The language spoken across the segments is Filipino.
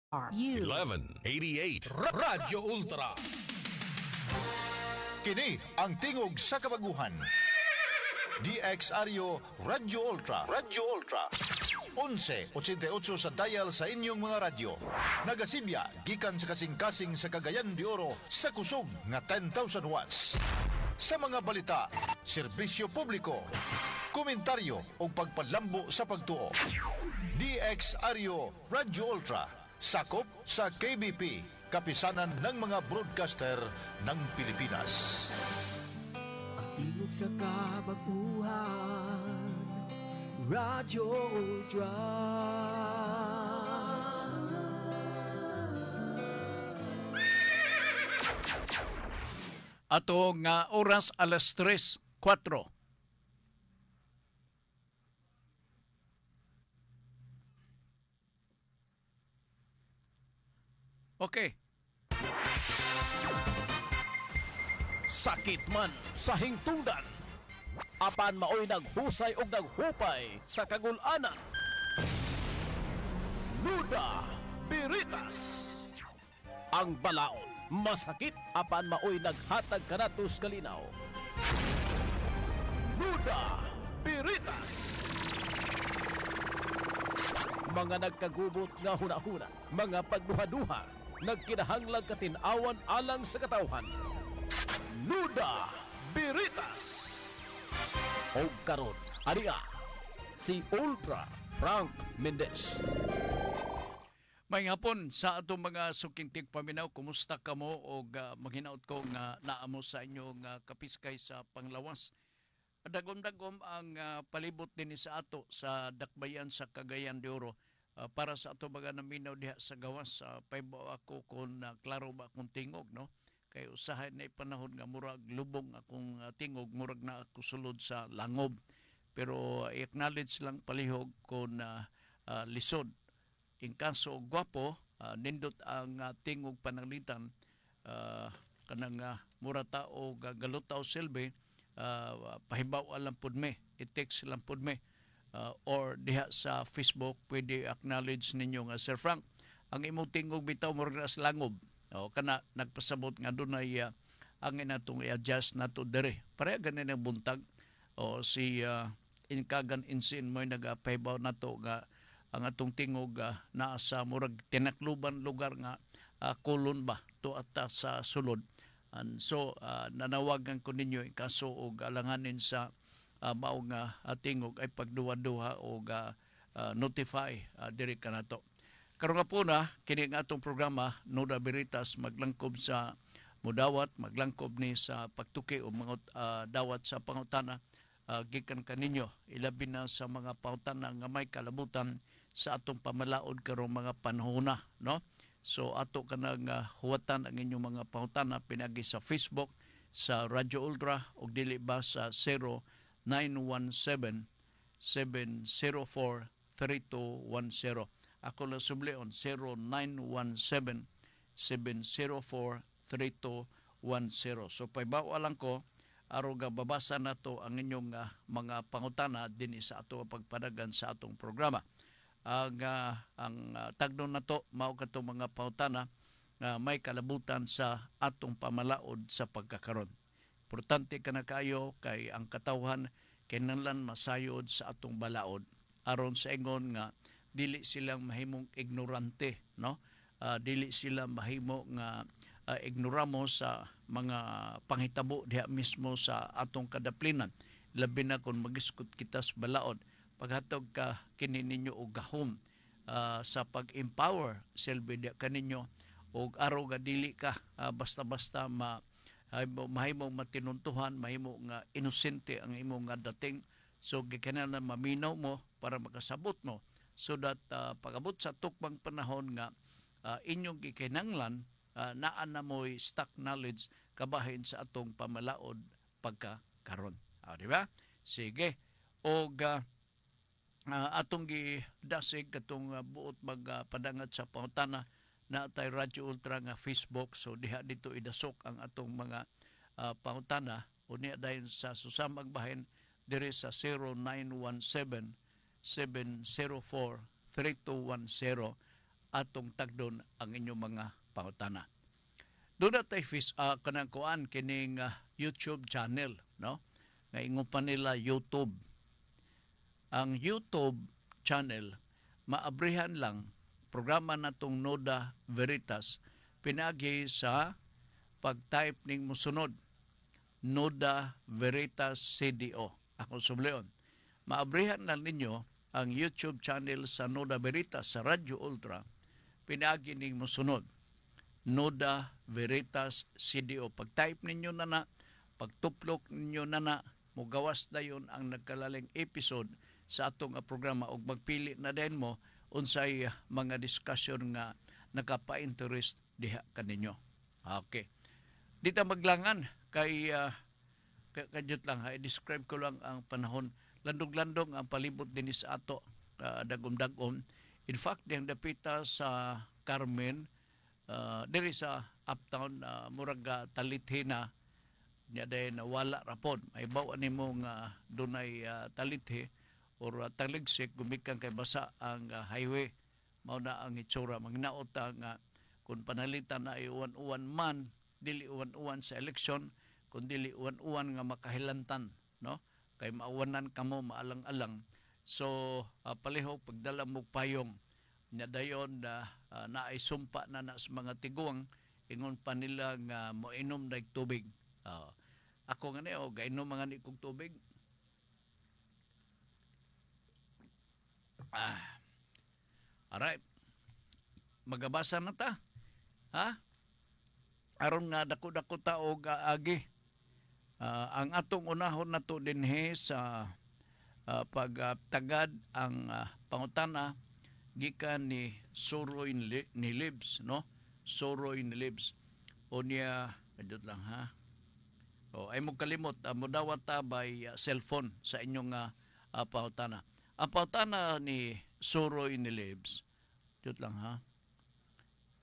1188 Radyo Ultra. Kini ang tingog sa kabaguhan. DXRyo Radyo Ultra. Radyo Ultra. 1188 sa dial sa inyong mga radyo. Nagasibya gikan sa kasing-kasing sa Cagayan de Oro sa kusog nga 10,000 watts. Sa mga balita, serbisyo publiko, komentaryo o pagpalambo sa pagtuo. DXRyo Radyo Ultra. Sakop sa KBP, kapisanan ng mga broadcaster ng Pilipinas. Tingog sa kabaguhan, Radyo Ultra. Ato nga oras alas 3:04. Okay. Sakit man sa hingtungdan. Apan maoy naghusay og naghupay sa kagul-anan. Nuda Biritas. Ang balaod masakit apan maoy naghatag kanatos kalinaw. Nuda Biritas. Mga nagkagubot nga hunahuna, mga pagduha-duha, nagkinahanglag katinawan alang sa katawhan. Nuda Biritas. O karon, ariya, si Ultra Frank Mendez. May hapon sa atong mga suking paminaw, kumusta ka mo o maghinaot ko nga naamo sa inyong kapiskay sa panglawas. Dagom-dagom ang palibot din sa ato sa dakbayan sa Cagayan de Oro. Para sa ato mga naminaw diha sa gawas, paibaw ako kung klaro ba akong tingog, no? Kay usahay na ipanahon nga murag lubong akong tingog, murag na ako sulod sa langob. Pero i-acknowledge lang palihog kung lisod. In kaso gwapo, nindot ang tingog pananglitan, kanang murata o galutaw silbi, pahibaw alam pud me, i-text lang pud me. Or diha sa Facebook, pwede acknowledge ninyo nga, Sir Frank, ang imong tingog bitaw murag na sa langob. O kana nagpasabot nga doon ay ang inatong i-adjust nato dere. Pareha ganin ang buntag. O si Inkagan Insin mo'y nagapahibaw nato nga ang atong tingog naa sa murag tinakluban lugar nga kulon ba to ata sa sulod. And so nanawagan ko ninyo in kaso og alanganin sa mao nga tingog ay pagduwa-duha o notify diri kanato. Karon nga po na kini nga atong programa Nuda Biritas maglangkob sa mudawat, maglangkob ni sa pagtuki o mga dawat sa pangutana gikan kaninyo, ilabi na sa mga pangutana nga may kalabutan sa atong pamalaod karong mga panahona, no? So ato kanang huwatan ang inyong mga pangutana pinagi sa Facebook sa Radyo Ultra o dili ba sa 0917-704-3210. Ako lang sublion, 0917-704-3210. So paibawa lang ko, aruga babasa na to ang inyong mga pangutana din sa ato pagpadagan sa atong programa. Ang tagnon na to, mao katong mga pangutana may kalabutan sa atong pamalaod sa pagkakaron. Importante ka na kayo kay ang katawhan kinahanglan masayod sa atong balaod aron sa ingon nga dili silang mahimong ignorante, no? Dili sila mahimo nga ignoramo sa mga panghitabo diha mismo sa atong kadaplinan. Labi na kung magiskot kita sa balaod paghatog ka kini ninyo og gahom sa pag-empower silbi diha kaninyo og araw ga dili ka basta-basta mahimo matinuntuhan, mahimo nga inosente ang imong nga dating. So gikinahanglan maminaw mo para makasabot mo so that pag-abot sa tukbang panahon nga inyong gikinahanglan naa na mo'y stock knowledge kabahin sa atong pamalaod pagkakaron. Di ba? Sige. O atong gidasig katong buot magpadangat sa pangutana na tay Radyo Ultra nga Facebook. So diha dito idasok ang atong mga pangutana unya dayon sa susamang bahin dire sa 0917-704-3210 atong tagdon ang inyong mga pangutana. Doon na tayo kanang kuan kining YouTube channel, no? Nga ingon pa nila YouTube. Ang YouTube channel maabrihan lang programa natong Noda Veritas pinagi sa pag-type ning mosunod Noda Veritas CDO. Ako subleon. Maabrihan lang ninyo ang YouTube channel sa Noda Veritas sa Radyo Ultra pinagi ning mosunod Noda Veritas CDO. Pag-type ninyo na pagtuplok ninyo na mugawas na yun ang nagkalaling episode sa atong programa o magpili na din mo unsay mga discussion nga nakapa-interest diha kaninyo. Okay. Dito maglangan kay kadyot lang i-describe ko lang ang panahon. Landong-landong ang palibot din sa ato dagom-dagom. In fact, diyang dapita sa Carmen diri sa uptown murag talithina niya dahil wala rapod. May bawa ni mong dunay talithi or taligsik gumikan kay basa ang highway. Mao na ang itsura. Magnaot nga kung panalitan na iuwan-uwan man, dili uwan-uwan sa eleksyon, kung dili uwan-uwan nga makahilantan, no? Kay maawanan kamo maalang-alang. So palihog pagdala mo payong nya dayon na ay sumpa na sa mga tiguang ingon pa nila nga moinom dag tubig. Ako nga niyo gainom mga ni kog tubig. Alright. Magabasa na ta. Ha? Aron nga dako-dako ta og agi. Ang atong unahon nato dinhi sa pagtagad ang pangutana gikan ni Soroy ni Libs, no? Soroy ni Libs. O niya, kadot lang ha. O ay mo kalimot, mo dawat ta by cellphone sa inyong pangutana. Ang pangutana ni Soroy ni Libs, kadot lang ha.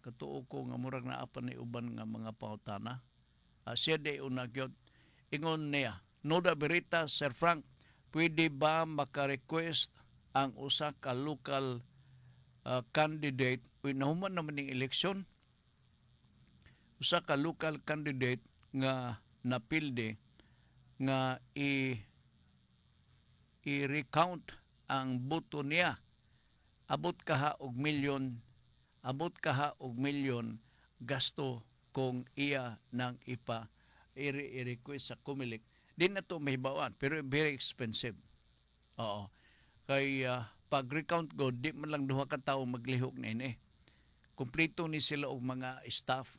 Katuo ko nga murag na apan ni uban nga mga pangutana. Siya day una gyud ingon niya, Noda Veritas, Sir Frank, pwede ba maka-request ang usa ka local candidate nahuman naman ng eleksyon, usa ka local candidate nga napilde nga i-recount ang boto niya abot kaha og milyon gasto kung iya nang i-request sa Comelec. Di na to may bawaan pero very expensive. Oo. Kay pag-recount go, di man lang duha ka tawo maglihok na ini. Kumpleto ni sila og mga staff.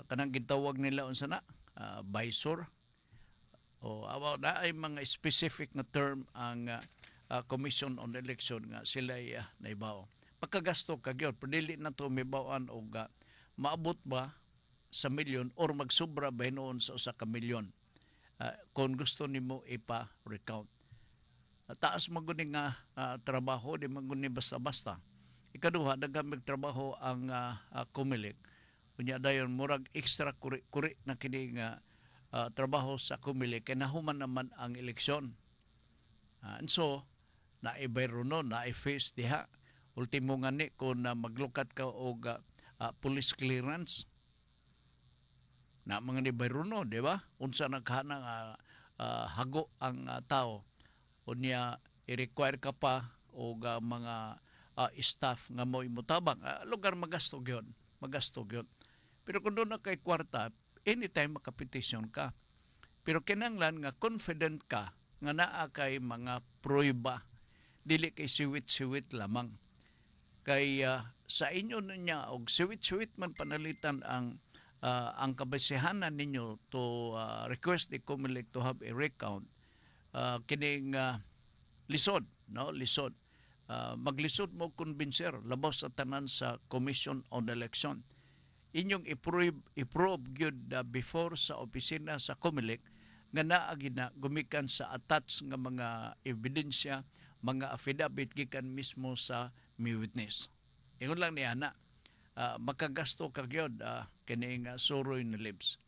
Kanang gitawag nila unsa na? Visor. O about na ay mga specific na term ang Commission on Election nga sila naibaw. Pagkagasto kagyod, pero dili na to may bawaan og maabot ba sa milyon or magsubra ba noon sa usa ka milyon kung gusto nimo ipa-recount. Taas maguni nga trabaho, di maguni basta-basta. Ikaduha, daghang trabaho ang Comelec. Unya dayon murag extra kuri na kini nga trabaho sa Comelec kay nahuman naman ang eleksyon. And so naibay no, na-face diha. Ultimo nga ni kung maglukat ka og police clearance na mga ni Bayruno, di ba? Unsa naghanang hago ang tao. Unya i-require ka pa og mga staff nga mo imutabang. Lugar magasto gyud. Pero kung doon na kay kwarta, anytime makapetisyon ka. Pero kinanglan nga confident ka nga naa kay mga prueba. Dili kay siwit-siwit lamang. Kay sa inyo niya og siwit-siwit man panalitan ang kabasihanan ninyo to request the Comelec to have a recount. Kining lisod, no? Lisod. Maglisod mo kumbinser labos sa tanan sa Commission on Election. Inyong i-probe gyud before sa opisina sa Comelec nga naa gina gumikan sa attached nga mga ebidensya, mga affidavit gikan mismo sa may witness. Ingon lang ni ana, makagasto ka gyud kining Soroy ni Libs.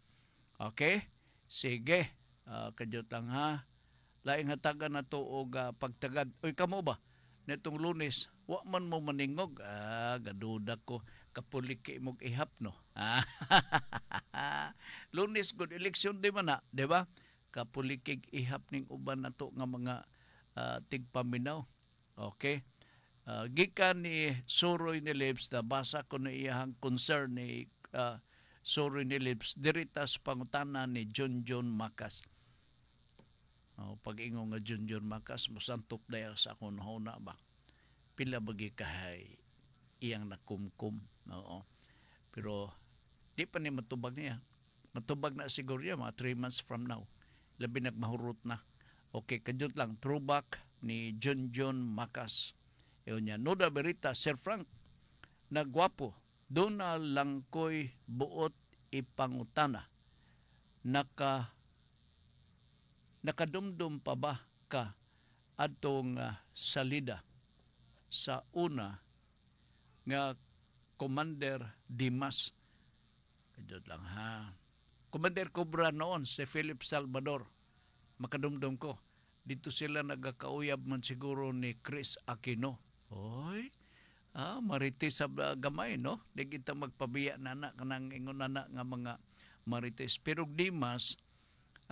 Okay? Sige. Kadyot lang ha. Laing hatagan na to og pagtagad. Uy, kamo ba? Netong Lunes, wa man mo maningog, gaduda ko kapuliki mong ihap no. Lunes good election di man na, di ba? Kapulikig ihap ning uban nato nga mga tigpaminaw. Okay? Gikan ni Suroy ni Libs, nabasa ko na iyang concern ni Suroy ni Libs, diritas pangutana ni John Macas. Pag-ingo nga John Macas, musantop daya sa akong huna ba? Pila bagi kahay iyang nakumkum. Oo. Pero di pa ni matubag niya. Matubag na siguro niya mga 3 months from now. Labi nagmahurot na. Okay, kadyon lang. Throwback ni John Macas. Iyon niya. Noda Berita, Sir Frank, nagwapo. Doon na lang ko'y buot ipangutana. Nakadumdum pa ba ka atong salida sa una nga Commander Dimas? Kadyon lang ha. Commander Cobra noon si Philip Salvador. Makadumdum ko. Dito sila nagakauyab man siguro ni Chris Aquino. Oy, marites sa gamay, no? Di kita magpabiya na kanang ingon na nga mga marites. Pero Dimas,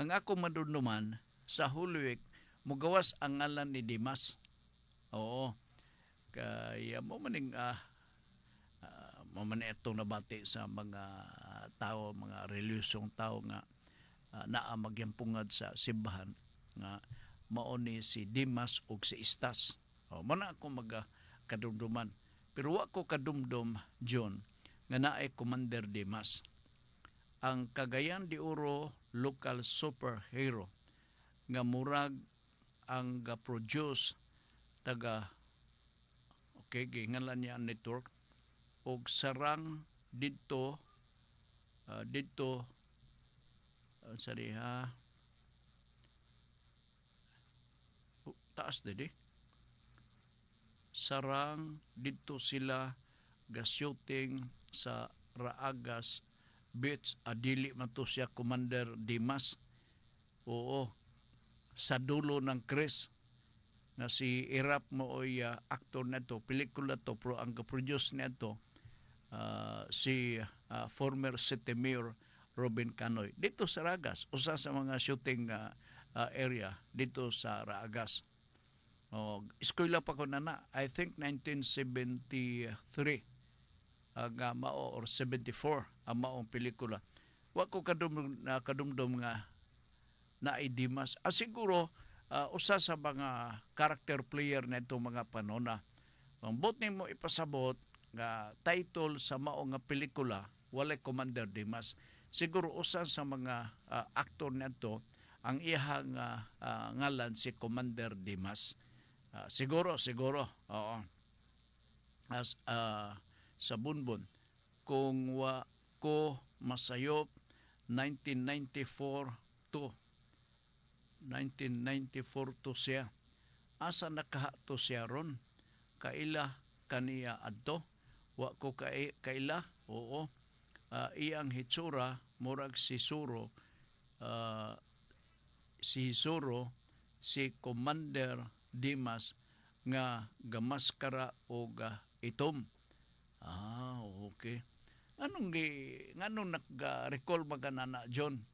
ang ako madunduman sa Hulwig, mugawas ang ngalan ni Dimas. Oo. Kaya mo maning maman itong nabati sa mga tao, mga relyosyong tao nga naa magyampungad sa simbahan nga mauni si Dimas ug si Istas. Mana ako magkadumduman. Pero wa ko kadumdum, John, nga naay Commander Dimas. Ang Cagayan de Oro local superhero nga murag ang produce taga gingalan niya ang network og sarang dito taas didi sarang dito sila ga-shooting sa Raagas Beach. Adili man to siya Commander Dimas. Oo, sa dulo ng Chris na si Irap mo oy actor na to, pelikula to, pero ang produce na to si former City Mayor Robin Canoy dito sa Raagas, usa sa mga shooting area dito sa Raagas. Eskwela pa ko na, I think 1973 ang mao or 74 ang maong pelikula. Wa ko kadumdum nga na Dimas. Siguro usa sa mga character player na itong mga panona. Ang bot nimo ipasabot nga title sa mao nga pelikula walay Commander Dimas. Siguro usa sa mga aktor nito ang iyang ngalan si Commander Dimas. Siguro. Oo. As sa bunbun kung wa ko masayop 1994 to siya. Asa nakahato siya ron? Kaila kaniya adto? Wa ko kaila? Oo. Iyang hitsura murag si Suro. Si Commander Dimas nga gamaskara o itom. Okay. Nganong nag-recall maganana, John?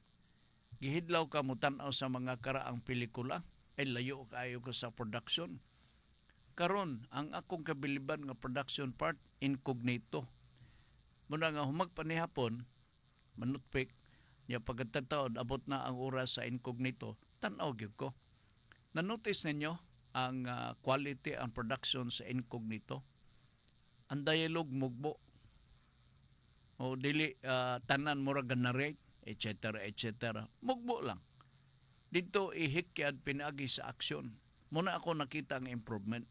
Gihidlaw ka mo tan-aw sa mga karaang pelikula? Ay layo kayo ko sa production. Karon ang akong kabiliban nga production part, incognito. Muna nga humagpanihapon, manutpik, niya pagkatataon, abot na ang oras sa incognito, tan-aw gyud ko. Nanotice ninyo ang quality ang production sa incognito? Ang dialogue mugbo. O dili tanan mura narrate, etc. Mugbo lang. Dito ihikyad pinagi sa aksyon. Muna ako nakita ang improvement.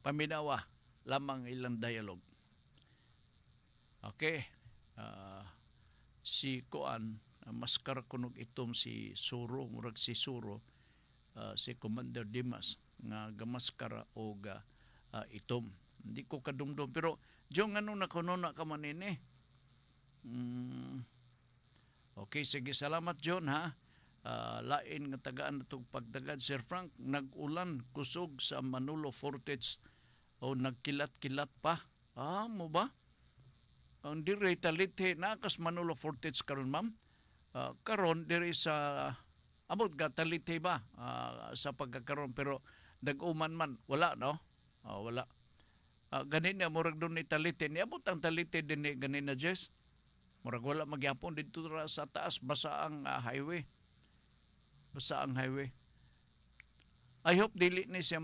Paminawa lamang ilang dialogue. Okay. Si Kuan, maskara kunog itom si Suro, murag si Suro, si Commander Dimas nga gamaskara o itom. Hindi ko kadumdum. Pero, Jong, ano na kununa ka manini? Okay, sige. Salamat, John, ha? lain nga tagaan natong pagdagad. Sir Frank, nag-ulan kusog sa Manolo Fortich o nagkilat-kilat pa. Mo ba? Ang dire talite nakas Manolo Fortich karon ma'am. Karon dire sa amot ga talite ba sa pagkakaroon, pero nag-uman man wala, no? Wala. Ganin na murag doon ni talite ni abot ang talite din ni ganin na Jess. Murag wala magyapon dito sa taas, basa ang highway. Basa ang highway. I hope dili ni siya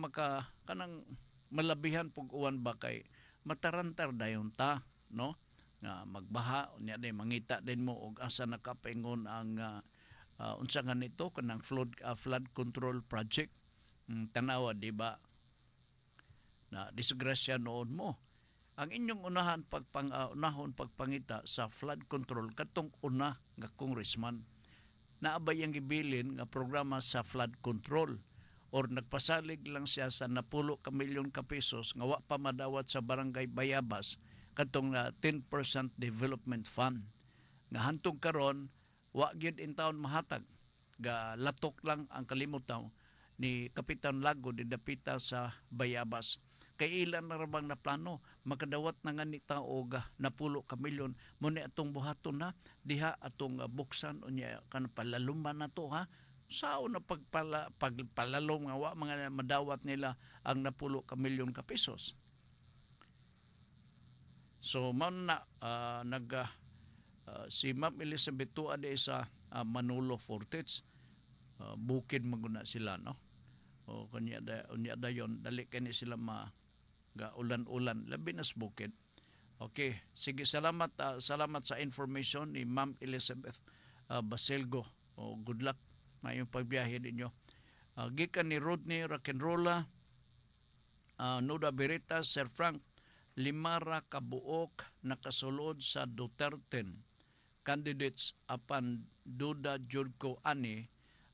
kanang malabihan pug uwan ba kay matarantar dayon ta, no? Nga magbaha unya day mangita din mo og asa nakapaingon ang unsa nga nito kanang flood control project. Tanawa di ba? Na disgrasya noon mo. Ang inyong unahon pagpangita sa flood control katong una nga congressman naabay ang gibilin nga programa sa flood control or nagpasalig lang siya sa 10 ka milyon ka pesos nga wa pa madawat sa barangay Bayabas katong 10% development fund nga hantong karon wa gyud in town mahatag ga latok lang ang kalimutaw ni Kapitan Lago didapita sa Bayabas. Kay ilan na rabang na plano makadawat na nga ni tao og 10 ka milyon mo ni atong buhaton na diha atong buksan unya kan palaluman na to ha. Sao na pagpalalom nga wa mga madawat nila ang 10 ka milyon ka pesos. So man na si Ma'am Elizabeth Tua de sa Manolo Fortich bukid maguna sila, no? O kanya dayon dali kani sila ga ulan-ulan labi na sa bukid. Okay, sige, salamat sa information ni Ma'am Elizabeth Baselgo. Good luck na yung pagbiyahe ninyo. Gikan ni Rodney Rock'n'Rolla, Nuda Berita, Sir Frank, 5 kabuok nakasulod sa Duterte candidates apan duda jud ko ani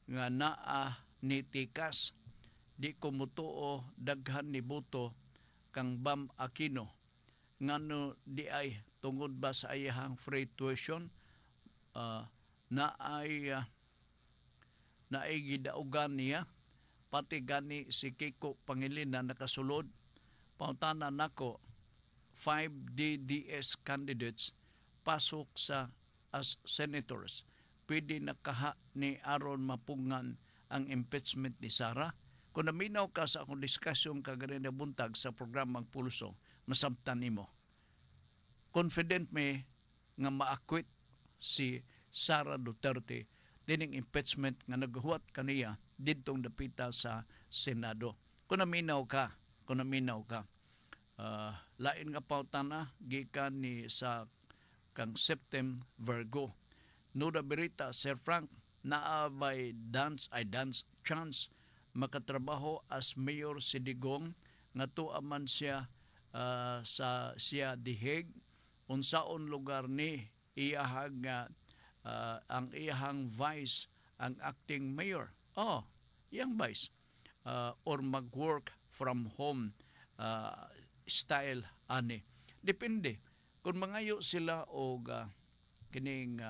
nga naa ni tikas di ko mutuo daghan ni buto kang Bam Aquino ngano di ay tungod ba sa iyahang free tuition na ay gidaugan niya pati gani si Kiko Pangilinan nakasulod pautana nako 5 DDS candidates pasok sa as senators pwede nakaha ni aron mapungan ang impeachment ni Sara. Kung naminaw ka sa akong diskusyon kaganin na buntag sa programang Pulso, masabtan nimo. Confident me nga ma-acquit si Sara Duterte dining impeachment nga naghuwat kaniya didtong dapita sa Senado. Kung naminaw ka, lain nga pautana gikan ni sa kang Septem Virgo. Nuda Berita, Sir Frank, naabay dance chance makatrabaho as mayor si Digong nga tuaman siya sa siya diheg unsaon lugar ni iyahang ang iyahang vice ang acting mayor iyang vice or mag-work from home style ani depende kung mangayo sila og kining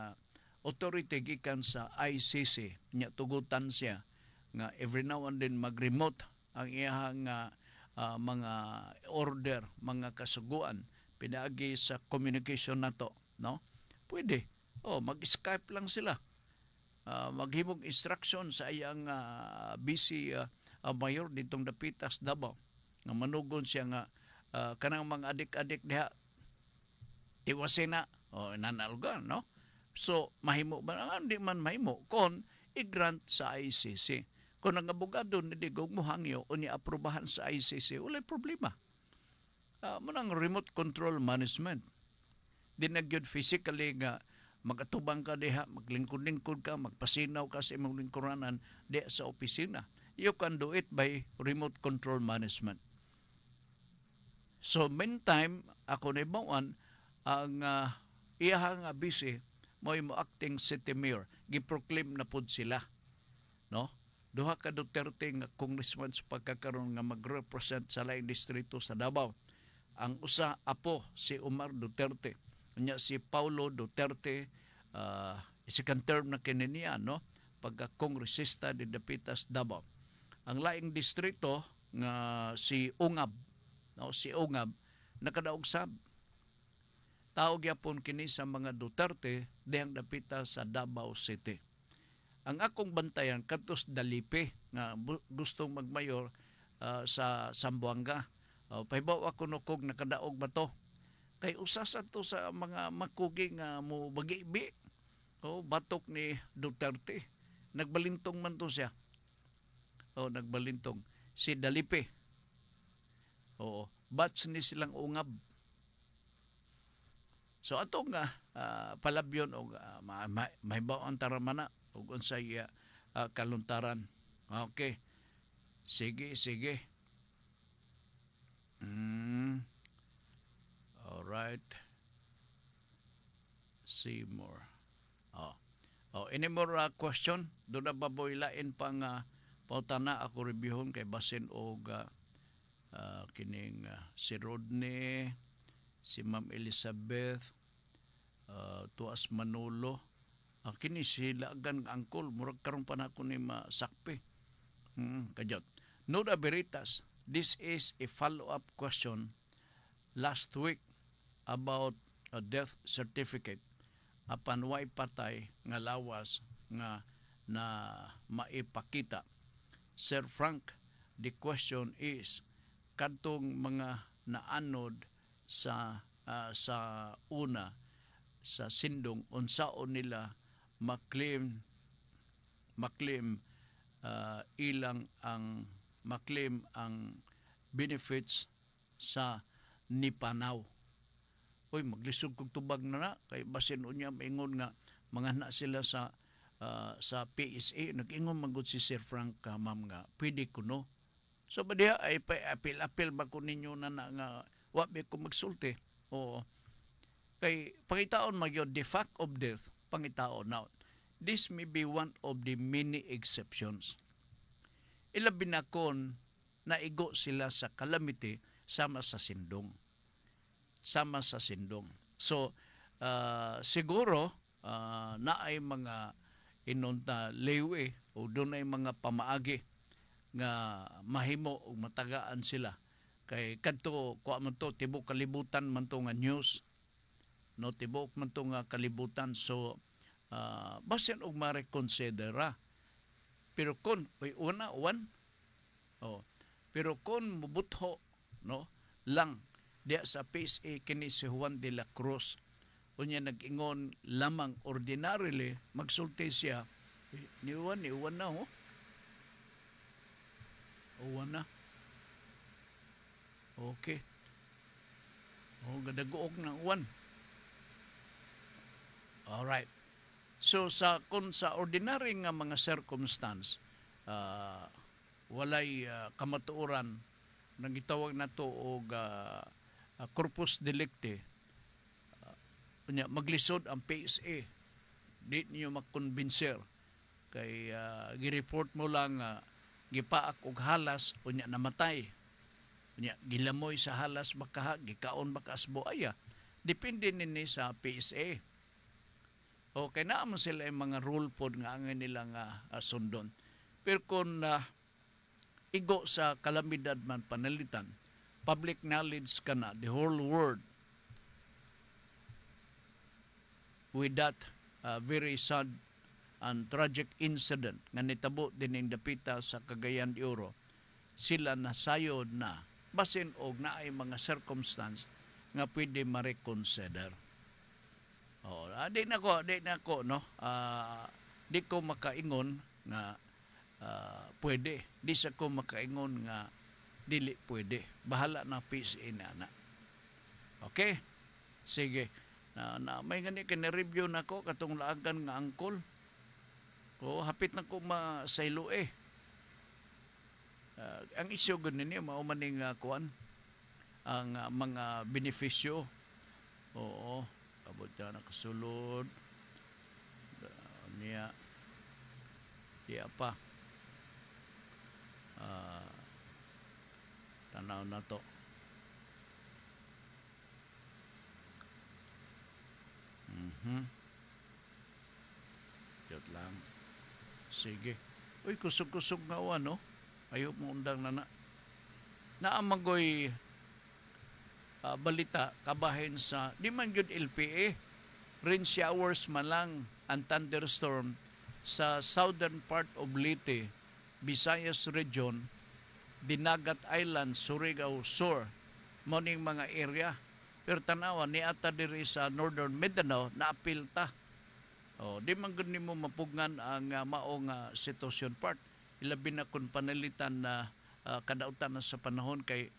authority gikan sa ICC nya tugutan siya nga every now and then mag-remote ang iyang mga order, mga kasuguan pinaagi sa communication nato, no? Pwede. Mag-Skype lang sila. Maghimog instruction sa iyang busy mayor ditong dapitas Davao nga manugon siya nga kanang mga adik-adik diha tiwasin na nanalgan, no? So mahimo ba? Hindi man mahimo kon i-grant sa ICC. Kung ang abogado na digog mo hangyo o ni-aprobahan sa ICC, wala problema. Manang remote control management. Di na gyud physically nga magatubang ka diha, maglingkod-lingkod ka, magpasinaw ka sa imong lingkuranan diha sa opisina. You can do it by remote control management. So meantime, ako na ibawan, ang iyahang busy mo acting city mayor, giproclaim na pud sila, no? Duha ka Duterte nga congressman sa pagkakaroon nga mag-represent sa laing distrito sa Davao. Ang usa apo si Omar Duterte, unya si Paulo Duterte, second term na kini niya, no? pagka-kongresista di Dapitas, Davao. Ang laing distrito nga si Ungab, no, si Ungab nakadaog sab. Tawag yapon kini sa mga Duterte dihang dapita sa Davao City. Ang akong bantayan kadtos Dalipe nga gustong magmayor sa Zamboanga. Pahibaw ako no kog nakadaog ba to? Kay usasan to sa mga makugi nga mo bagibi. Batok ni Duterte. Nagbalintong man to siya. Nagbalintong. Si Dalipe. Batch ni silang Ungab. So ato nga palabyon og mahibaw ang taramana ug unsay kaluntaran. Okay. Sige. All right. See more. Any more question? Doon na baboylain pang pautana ako reviewon kay basin og kining si Rodney, si Ma'am Elizabeth, Tuas Manolo. Kini sila agan angkol murag karon pa nako ni masakpi. Kajot. Nuda Veritas, this is a follow-up question last week about a death certificate apan way patay nga lawas nga na maipakita. Sir Frank, the question is kadtong mga naanod sa una sa sindong unsaon nila maklaim ang benefits sa nipanaw. Maglisod kog tubag na kay basin unya maingon nga mga na sila sa PSA nag-ingon magud si Sir Frank ma'am nga pwede kuno. So ba diha ay apil ba ko ninyo na nga wa bi ko magsulti. Kay pangitaon magyod the fact of death pangitaon now. This may be one of the many exceptions. Ilabi na kon naigo sila sa calamity sama sa sindong. So, siguro na ay mga inunta lewe o doon ay mga pamaagi nga mahimo o matagaan sila. Kay kadto kuha man to tibok kalibutan man to nga news. No, tibok man to nga kalibutan. So, basin og marekonsidera. Pero kun pero kun mubutho no lang diya sa PSA kini si Juan de la Cruz unya nag-ingon lamang ordinarily magsulti siya ni Juan na Juan na okay gadagoog ng Juan. Alright, so sa ordinary nga mga circumstance walay kamatuoran nang gitawag na to og corpus delicti. Maglisod ang PSA. Di niyo makonbinser. Kay gireport mo lang gipaak og halas unya namatay. Unya gilamoy sa halas baka gikaon baka asbo aya. Depende nini sa PSA. Okay na mo sila yung mga rule pod nga angay nila nga sundon. Pero kung igo sa kalamidad man panalitan, public knowledge ka na, the whole world, with that very sad and tragic incident nga nitabo din ng dapita sa Cagayan de Oro, sila nasayod na basin og naay mga circumstance nga pwede ma-reconsider. Di na ko no. Di ko makaingon nga pwede. Di sa ko makaingon nga dili pwede. Bahala na PSA na. Okay? Sige. May gani kini-review na ko katong laagan nga angkol. Hapit na ko masaylo ang isyu gani ni mao man ning kuan ang mga benepisyo. Oo, abot na nakasulod. Niya pa. Tanaw na to. Jot lang. Sige. Uy, kusog-kusog nga uwan, no? Ayaw mo undang na. Naamagoy balita kabahin sa di man yun LPA. Rain showers man lang ang thunderstorm sa southern part of Leyte, Visayas Region, Dinagat Island, Surigao Sur, moning mga area. Pero tanawa ni ata diri sa Northern Mindanao naapil ta. Di man gud nimo mapugnan ang maong sitwasyon part. Ilabi na kun panalitan na kadautan na sa panahon kay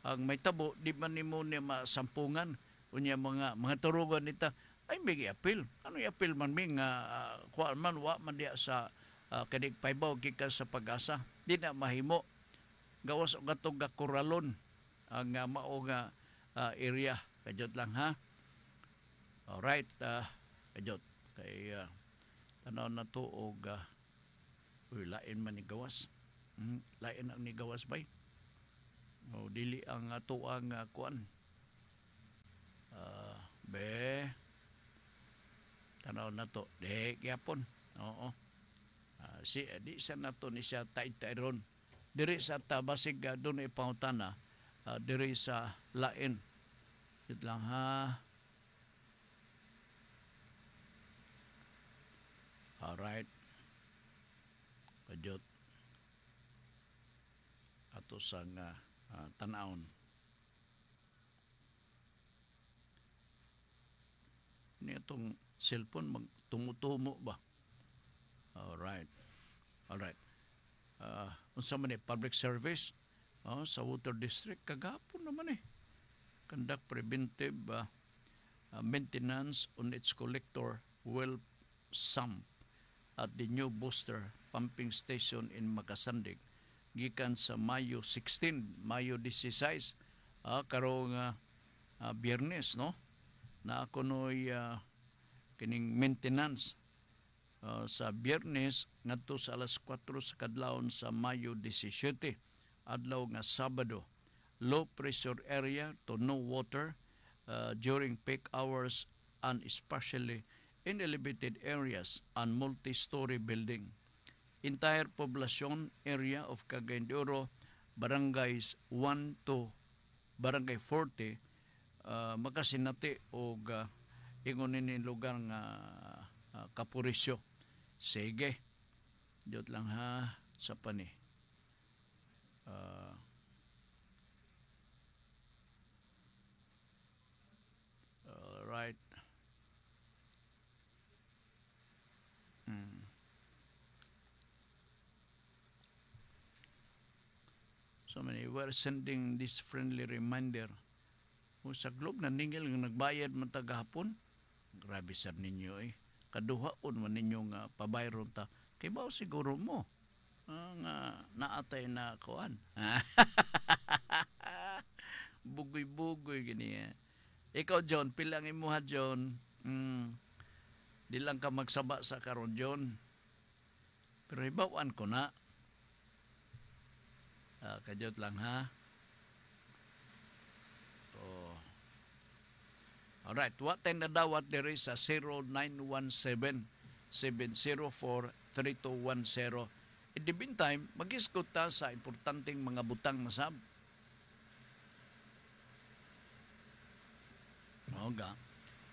ang may tabo di man nimo ni masampungan unya mga turugan nita ay may apil. Ano i-apil man mi nga kuan man wa man diya sa kadig paybaw gikan sa Pag-asa. Di na mahimo. Gawas og atong Corralon ang maong area. Kajot lang ha. Alright, kajot. Kay tanaw na to og lain man ni gawas. Lain ang ni gawas bay. Dili ang ato ang kuan. Be tanaw na to. Gyapon. Oo. Di sa nato ni siya taid-tairon. Diri sa tabasig doon ipangutana. Diri sa lain. Ito lang ha. Alright. Kajot. Ato sang tanawon. Ini itong cellphone magtumutumo ba? Alright. Alright. Unsa man public service sa water district kagapon naman conduct preventive maintenance on its collector well sump at the new booster pumping station in Magasandig gikan sa Mayo 16, Mayo 16 karong Biyernes no na ako noy kining maintenance sa Biyernes ngadto sa alas 4 sa kadlawon sa Mayo 17 adlaw nga Sabado. Low pressure area to no water during peak hours and especially in elevated areas and multi-story building. Entire population area of Cagayan de Oro, barangays 1 to barangay 40, makasinati o ingon ni lugar nga Kapurisyo. Sige. Diyot lang ha sa pani. Alright. So many, we're sending this friendly reminder. Sa Globe na ningil nga nagbayad man tagahapon. Grabe sad ninyo Kaduhaon man ninyo nga pabayron ta. Kay bao siguro mo nga naatay na kuan. Bugoy-bugoy gani. Ikaw John, pilang imuha John. Di lang ka magsaba sa karon John. Pero ibawan ko na. Kajot lang ha. Alright, what time na dawat diri sa 0917-704-3210. In the meantime, mag-iskot ta sa importanteng mga butang masab.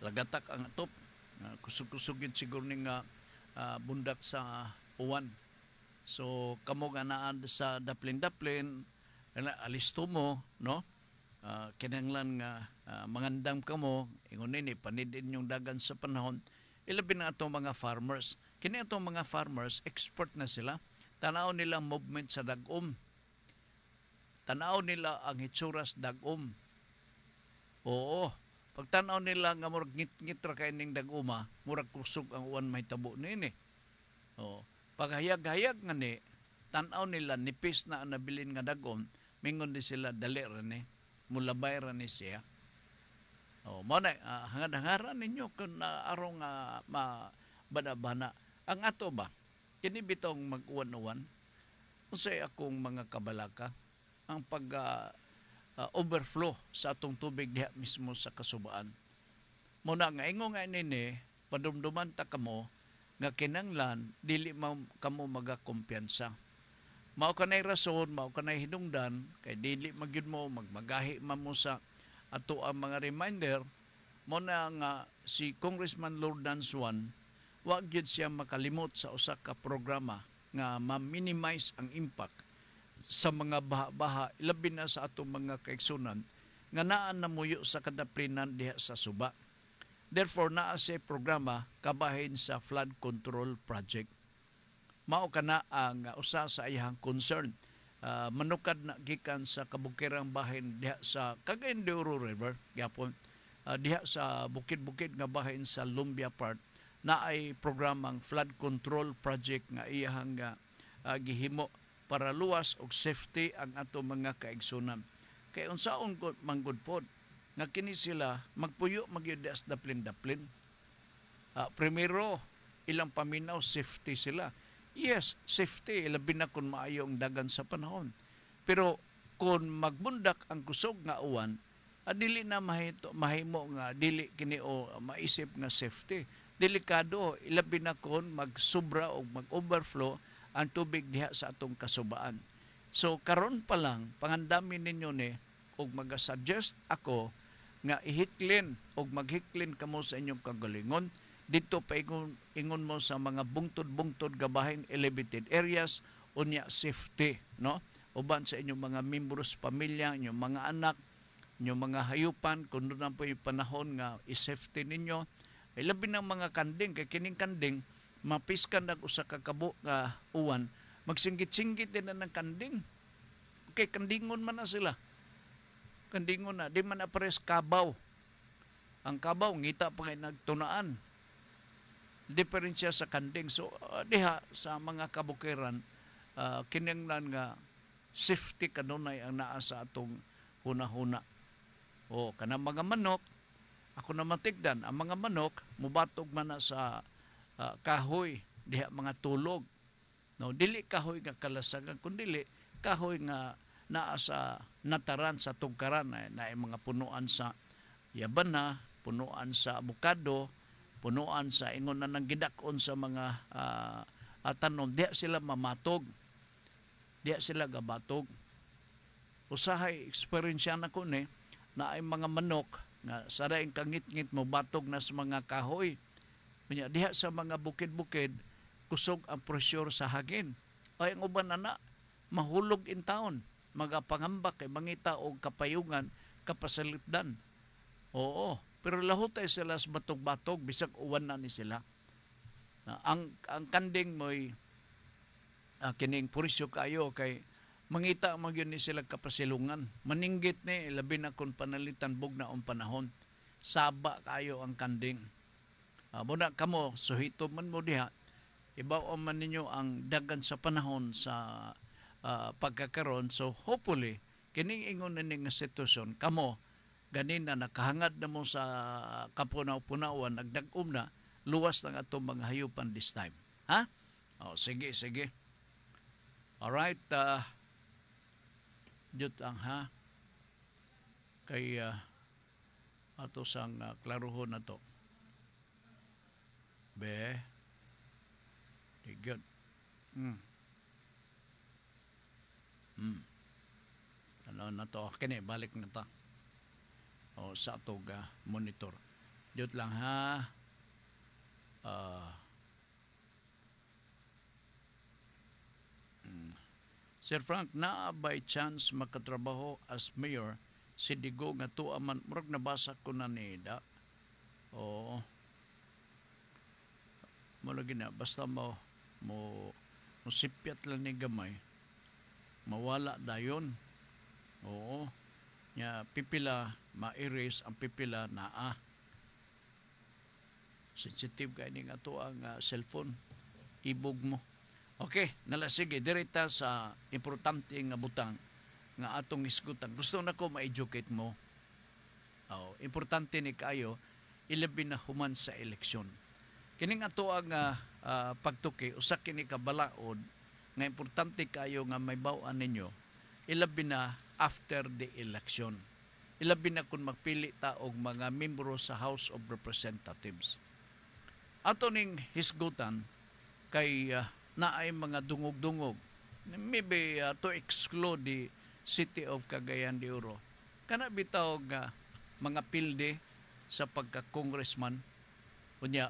Lagatak ang atop. Kusog-kusugin siguro ning bundak sa uwan. So, kamo nga naan sa daplin-daplin, alisto mo, no? Kinanglan nga mangandam kamo, ingon nini, panidin yung dagan sa panahon, ilabi na itong mga farmers. Kini itong mga farmers, expert na sila. Tanaw nila movement sa dagom. Tanaw nila ang hitsuras dagom. Oo. Pag tanaw nila nga murag ngit-ngit ra kay ning dagoma, murag kusog ang uwan may tabo nini. Oo. Pag hayag-hayag nga ni, tanaw nila nipis na ang nabilin nga dagom, mingon di sila dali ra ni, mulabay ra ni siya. Oh, mo na hangad-hangaran ninyo kun arong bana-bana. Ang ato ba kini bitong mag-uwan-uwan unsay akong mga kabalaka ang pag overflow sa atong tubig diha mismo sa kasubaan. Mo na nga ingon nga nini padumduman ta kamo nga kinanglan dili kamo magakumpiyansa. Mao kanay rason, mao kanay hinungdan kay dili magyud mo magmagahi man mo sa ato ang mga reminder mo na nga si Congressman Lordan Swan wa gyud siya makalimot sa usa ka programa nga ma-minimize ang impact sa mga baha-baha ilabi na sa atong mga kaigsunan nga naa namuyo sa kadaplinan diha sa Suba. Therefore naa siya programa kabahin sa flood control project. Mao kana ang usa sa iyang concern. Manukad na gikan sa kabukirang bahin diha sa Cagayan de Oro River gyapon diha sa bukid-bukid nga bahin sa Lumbia Part na ay programang flood control project nga iyang gihimo para luwas og safety ang ato mga kaigsunan. Kay unsaon ko manggod pod nga kini sila magpuyo magyud as daplin-daplin. Primero ilang paminaw safety sila. Yes, safety, labi na kung maayo ang dagan sa panahon. Pero kung magbundak ang kusog nga uwan, dili na mahimo nga, dili kini o maisip nga safety. Delikado, ilabi na kung magsubra o mag-overflow ang tubig diha sa atong kasubaan. So, karon pa lang, pangandamin ninyo ni, o mag-suggest ako nga ihiklin o maghiklin kamo sa inyong kagalingon, dito pa ingon mo sa mga bungtod-bungtod gabahin elevated areas unya safety, no? Uban sa inyong mga membros pamilya, inyong mga anak, inyong mga hayupan, kung doon po yung panahon nga i-safety ninyo. Ay labi ng mga kanding, kay kining kanding, mapiskan na usa ka kabo nga uwan, magsinggit-singgit din na ng kanding. Okay, kandingon man na sila. Kandingon na, di man na pares kabaw. Ang kabaw, ngita pa kayo nagtunaan. Diferensya sa kanding. So, diha sa mga kabukiran, kinanglan nga safety kanunay ang naa sa atong huna-huna. O, kanang mga manok, ako na matigdan, ang mga manok, mubatog man na sa kahoy, diha mga tulog. No, dili kahoy nga kalasagan, kundi kahoy nga naa sa nataran, sa tugkaran, na mga punuan sa yabana, punuan sa abukado, punuan sa ingon na nang gidakon sa mga tanom, diya sila mamatog. Diya sila gabatog. Usahay, eksperyensya na ko ni, na ay mga manok, na saraing kangit-ngit mo, batog na sa mga kahoy. Diya sa mga bukid-bukid, kusog ang presyur sa hangin. Ay ang uban na, mahulog in town. Magapangambak kay mangita o kapayungan, kapasalipdan. Oo. Pero lahutay sila sa batog-batog, bisag uwan na ni sila. Ang kanding mo'y kining purisyo kayo kay mangita magyun ni sila kapasilungan. Maninggit ni, labi na kung panalitan bug na ang panahon. Saba kayo ang kanding. Muna kamo, suhito man mo diha, ibaw man ninyo ang dagan sa panahon sa pagkakaroon. So hopefully, kining ingon na nga sitwasyon, kamo, ganin na nakahangad na mo sa kapunaw-punawan, nagdag-um na, luwas ng atong mga hayupan this time. Ha? O, sige, sige. Alright, jut ang ha. Kay ato sang klaruhon na to. Be. Good. Ano na to? Kini, balik na ta. O sa atog monitor. Diyot lang ha. Sir Frank, naa by chance makatrabaho as mayor si Digo nga tuaman murag nabasa ko na nida. O mo lagi na basta mo sipyat lang ni gamay. Mawala dayon. Oo. Nya pipila ma-erase ang pipila naa. Sensitive kay ning ato ang cellphone. Ibog mo. Okay, nala sige direta sa importante nga butang nga atong isgutan. Gusto na ko ma-educate mo. Importante ni kayo ilabi na human sa eleksyon. Kining ato ang pagtuki usa kini ka balaod nga importante kayo nga may baw-an ninyo ilabi na after the election. Ilabi na kung magpili ta og mga membro sa House of Representatives. ato ning hisgutan kay naay mga dungog-dungog. Maybe to exclude the City of Cagayan de Oro. Kana bitaw nga mga pilde sa pagka-congressman. Unya,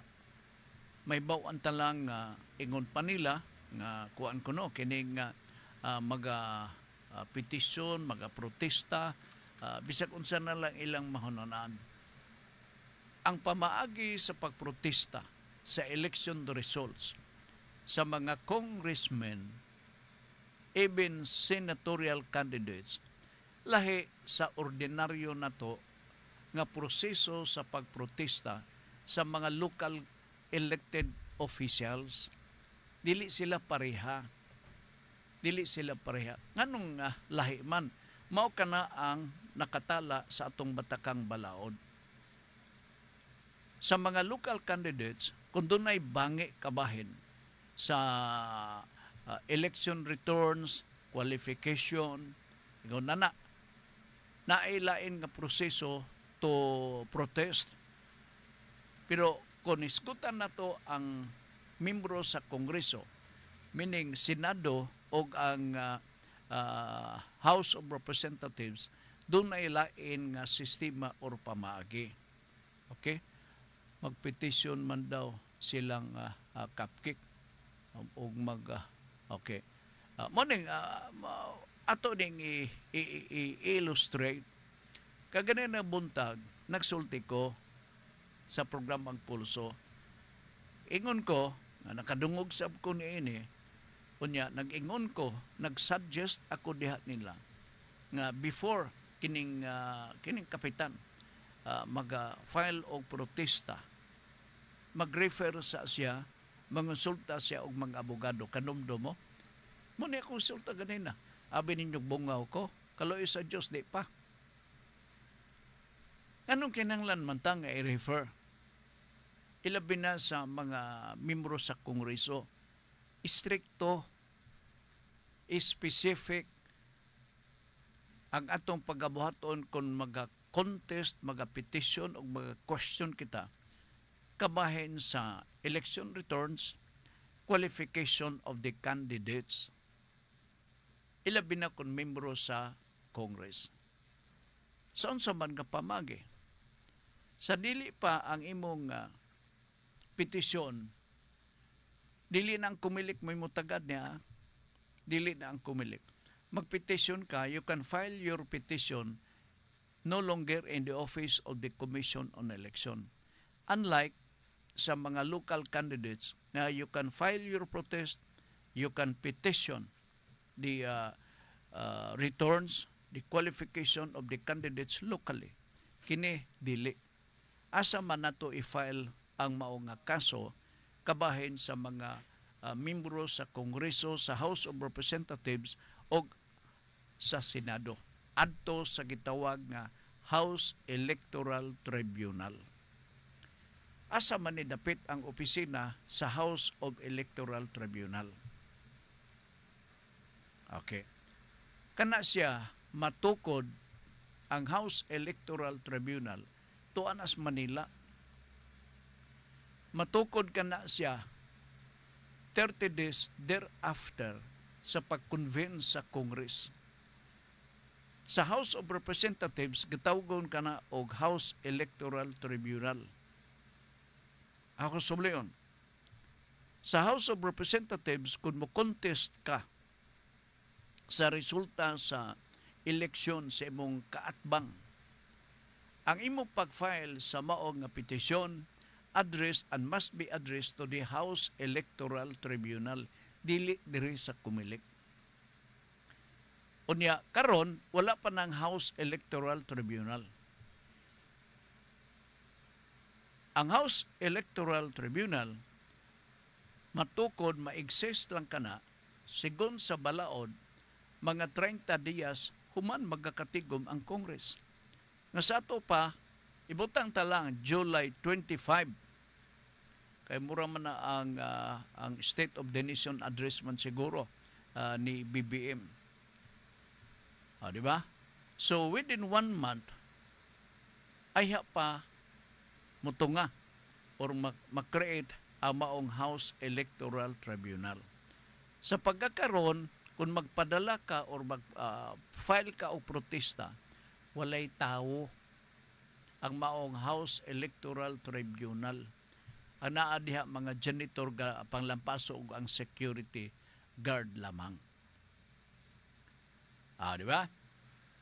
may bawaan talang ingon pa nila nga kuan kuno kining maga petition, maga protesta, bisag unsa na lang ilang mahunanan. Ang pamaagi sa pagprotesta sa election results sa mga congressmen, even senatorial candidates, lahi sa ordinaryo na to nga proseso sa pagprotesta sa mga local elected officials. Dili sila pareha. Nganong lahi man, mao kana ang nakatala sa atong batakang balaod. Sa mga local candidates, kung dunay bangi kabahin sa election returns, qualification, nailain nga proseso to protest. Pero kung iskutan na to ang membro sa Kongreso, meaning Senado o ang House of Representatives, doon ay lain nga sistema or pamaagi. Okay? Magpetisyon man daw silang cupcake o okay. Morning, ato ding i-illustrate. Kaganin na buntag, nagsulti ko sa programang Pulso. Ingon ko, nakadungog sab ko niini, unya, nag-ingon ko, nag-suggest ako diha nila nga before kining kapitan mag-file og protesta, mag-refer sa siya, mangonsulta siya og mga abogado. Kanumdo mo? Muna konsulta ganina. Abi ninyong bungaw ko, kaloy sa Diyos, di pa. Anong kinanglan man ta nga i-refer? Ilabi na sa mga membro sa Kongreso. Istrikto, specific, ang atong pagabuhaton kung maga-contest, maga-petition o maga-question kita kabahin sa election returns, qualification of the candidates, ilabi na kung membro sa Congress. Saan sa man nga pamagi? Sa dili pa ang imong petisyon, dili na ang kumilik mo mutagad niya, dili na ang kumilik. Magpetisyon ka, you can file your petition no longer in the office of the Commission on Election. Unlike sa mga local candidates na you can file your protest, you can petition the returns, the qualification of the candidates locally. Kini dili. Asa man nato i-file ang mao nga kaso kabahin sa mga membro sa Kongreso, sa House of Representatives o sa Senado adto sa gitawag nga House Electoral Tribunal. Asa man ni dapit ang opisina sa House of Electoral Tribunal. Okay. Kana siya matukod ang House Electoral Tribunal tuan as Manila. Matukod kana siya 30 days thereafter sa pag-convene sa Congress. Sa House of Representatives, gitawgon kana og House Electoral Tribunal. Ako subliyon. Sa House of Representatives, kung mo contest ka sa resulta sa eleksyon sa imong kaatbang, ang imong pag-file sa maong nga petisyon address and must be addressed to the House Electoral Tribunal, dili diri sa kumilik. Unya karon wala pa ng House Electoral Tribunal. Ang House Electoral Tribunal matukod ma-exist lang kana sigon sa balaod mga 30 dias human magkakatigom ang Congress. Nga sa ato pa, ibutang talang July 25. Kaya mura man na ang State of the Nation address man siguro ni BBM. Di ba? So within 1 month, ay pa mutunga or mag-create ang maong House Electoral Tribunal. Sa pagkakaroon, kung magpadala ka or mag-file ka o protesta, walay tao ang maong House Electoral Tribunal. Ang naa diha mga janitor panglampaso ug ang security guard lamang. Di ba?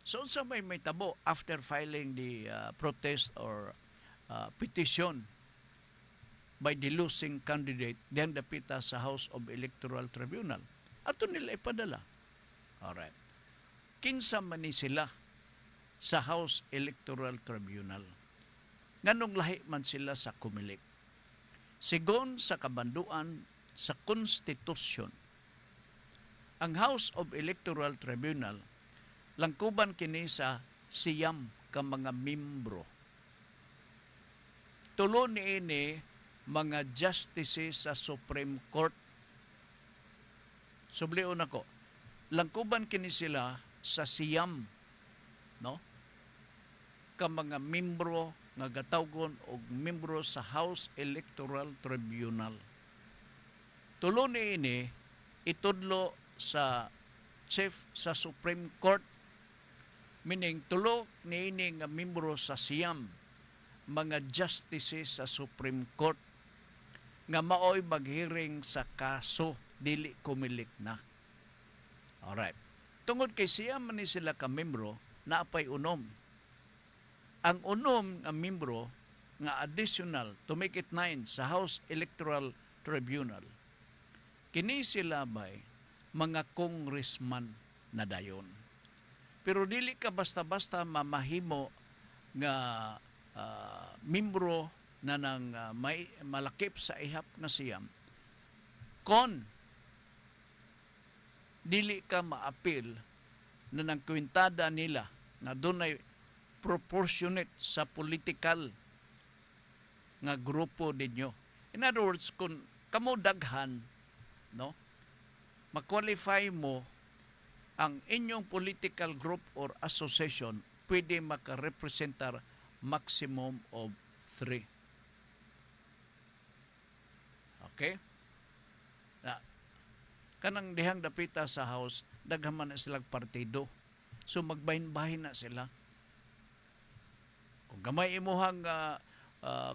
So sa may tabo after filing the protest or petition by the losing candidate, then dapita sa House of Electoral Tribunal. Ato nila ipadala. Alright. Kinsa man ni sila sa House Electoral Tribunal. Nganong lahi man sila sa Comelec. Sigon sa kabanduan sa konstitusyon, ang House of Electoral Tribunal langkuban kini sa siyam ka mga membro. Tulo niini mga justices sa Supreme Court. Sublion ako, langkuban kini sila sa siyam, no? Ka mga membro nga gatawgon og membro sa House Electoral Tribunal. Tulo niini itudlo sa chief sa Supreme Court, meaning tulo niini nga membro sa siyam mga justices sa Supreme Court nga maoy maghearing sa kaso dili Comelec na. Alright. Tungod kay siyam man ni sila ka membro, naapay unom. Ang unom nga membro nga additional to make it 9 sa House Electoral Tribunal, kini sila bay mga congressman na dayon. Pero dili ka basta-basta mamahimo nga membro na nang may malakip sa ihap na siyam kon dili ka maapil na nang kwintada nila na dunay proportionate sa political nga grupo ninyo. In other words, kung kamo daghan, no, ma-qualify mo ang inyong political group or association, pwede makarepresentar maximum of 3. Okay? Na, kanang dihang dapita sa house, daghan man na silang partido. So magbahin-bahin na sila. Kung gamay imuhang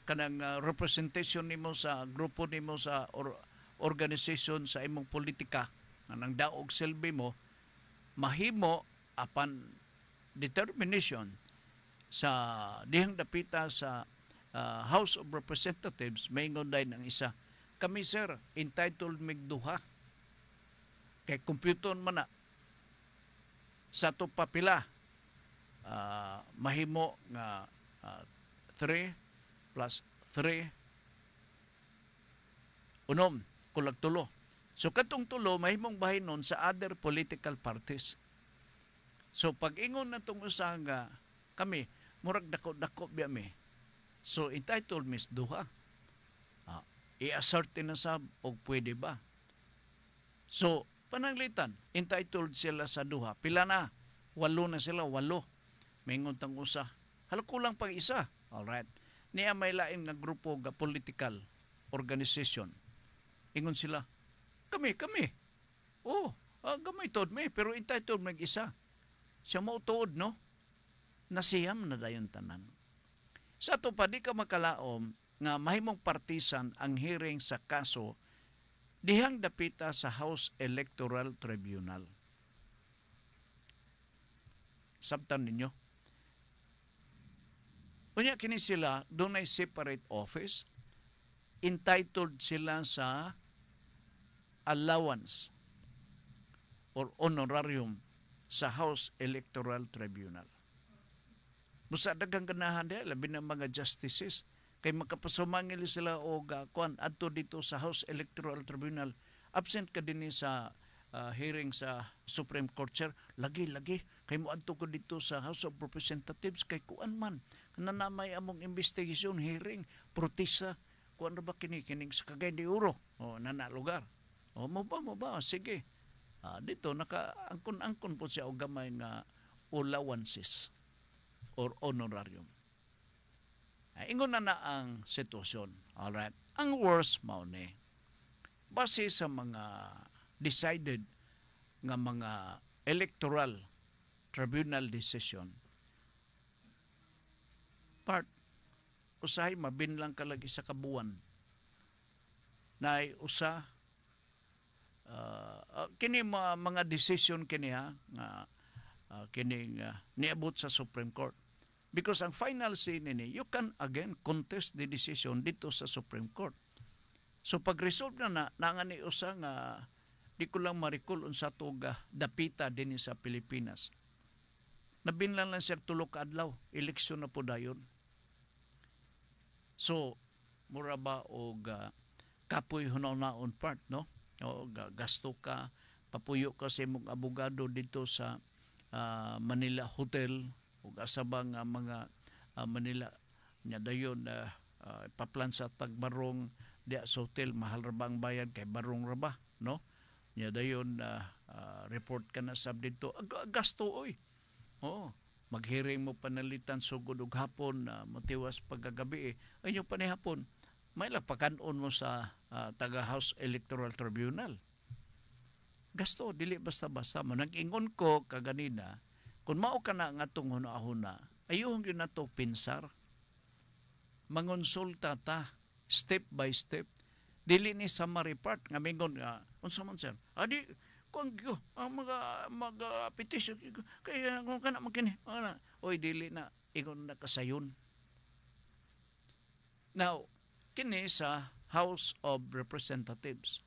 kanang representation nimo sa grupo nimo sa organization sa imong politika nga nang daog silbi mo, mahimo apan determination sa dihang dapita sa House of Representatives, maingon day ng isa, kami sir entitled migduha kay computon man na sa to papila mahimo nga 3 plus 3 unom kulag tulo. So katong tulo mahimong bahinon sa other political parties. So pag ingon na tong usa nga kami murag dako-dako biya mi. So entitled mis duha. I-assert na sab og pwede ba. So pananglitan entitled sila sa duha. Pila na? 8 na sila, 8. Maingon tang usa. Kulang pang isa. Alright. Niya may lain nga grupo ga political organization. Ingon sila, kami. Oh, gamay tod may, pero entitled mag-isa. Siya mo tuod, no? Nasiyam na dayon tanan. Sa to pa, di ka makalaom nga mahimong partisan ang hearing sa kaso dihang dapita sa House Electoral Tribunal. Sabtan ninyo. Unya kini sila, doon ay separate office, entitled sila sa allowance or honorarium sa House Electoral Tribunal. Musa dagang ganahan dia, labi ng mga justices, kay makapasumangil sila o kuan adto dito sa House Electoral Tribunal, absent ka din sa hearing sa Supreme Court chair, lagi kay mo adto ko dito sa House of Representatives kay kuan man nanamay among investigation hearing protesta kuan ba kining sa Cagayan de Oro o nana lugar o mo ba sige dito naka angkon po siya og gamay nga allowances or honorarium. Ingon na ang sitwasyon. Alright. Ang worst mao ni base sa mga decided nga mga electoral tribunal decision, part usahay mabinlang kalagi sa kabuan na usa kini mga decision kini ha nga kining niabot sa Supreme Court. Because ang final say nini, you can again contest the decision dito sa Supreme Court. So pag-resolve na nga ni usa nga di ko lang marikul unsa tuga dapita dinhi sa Pilipinas. Nabinlan lang siya tulo ka adlaw, eleksyon na po dayon. So mura ba og kapoy hunaw-naon part, no? O gasto ka, papuyo ka sa imong abogado dito sa Manila Hotel ug asabang mga Manila nya dayon paplan sa tagbarong di sa hotel, mahal ra bang bayad kay barong ra ba, no? Nya dayon report ka na sab dito gasto oy. Oh, maghiring mo panalitan sugod og hapon matiwas pagkagabi ayong panihapon may lapakanon mo sa taga House Electoral Tribunal. Gasto dili basta-basta mo. Nag-ingon ko kaganina kung mao ka na nga tong huna-huna ayong yun na to pinsar. Mangonsulta ta step by step. Dili ni summary part nga mingon nga unsa man sir? Adi kung ang mga petition kaya kung kana magkini oy dili na ingon na kasayon. Now kini sa House of Representatives.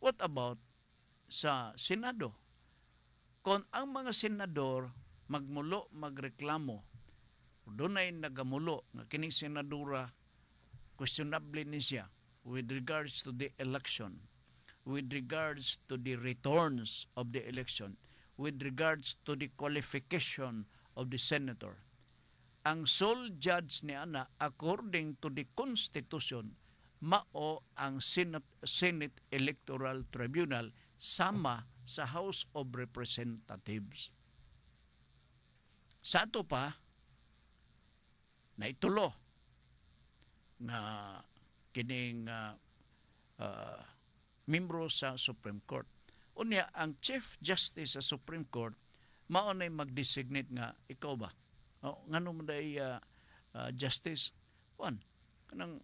What about sa Senado? Kung ang mga senador magmulo magreklamo dunay nagamulo nga kining senadora questionable ni siya with regards to the election, with regards to the returns of the election, with regards to the qualification of the senator. Ang sole judge ni ana according to the Constitution mao ang Senate Electoral Tribunal sama sa House of Representatives. Sa ato pa na itulo na kining membro sa Supreme Court. Unya ang Chief Justice sa Supreme Court mao nay mag-designate nga ikaw ba ngano man day justice kuan kanang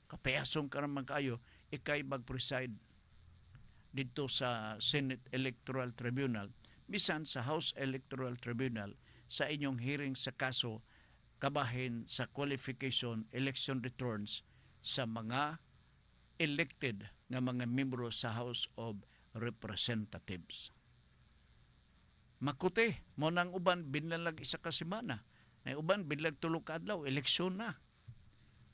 kapayasong karamang kayo ikay mag-preside dito sa Senate Electoral Tribunal bisan sa House Electoral Tribunal sa inyong hearing sa kaso kabahin sa qualification election returns sa mga elected nga mga membro sa House of Representatives. Makuti mo nang uban binlalag isa ka semana, na uban binlag tulo ka adlaw eleksyon na.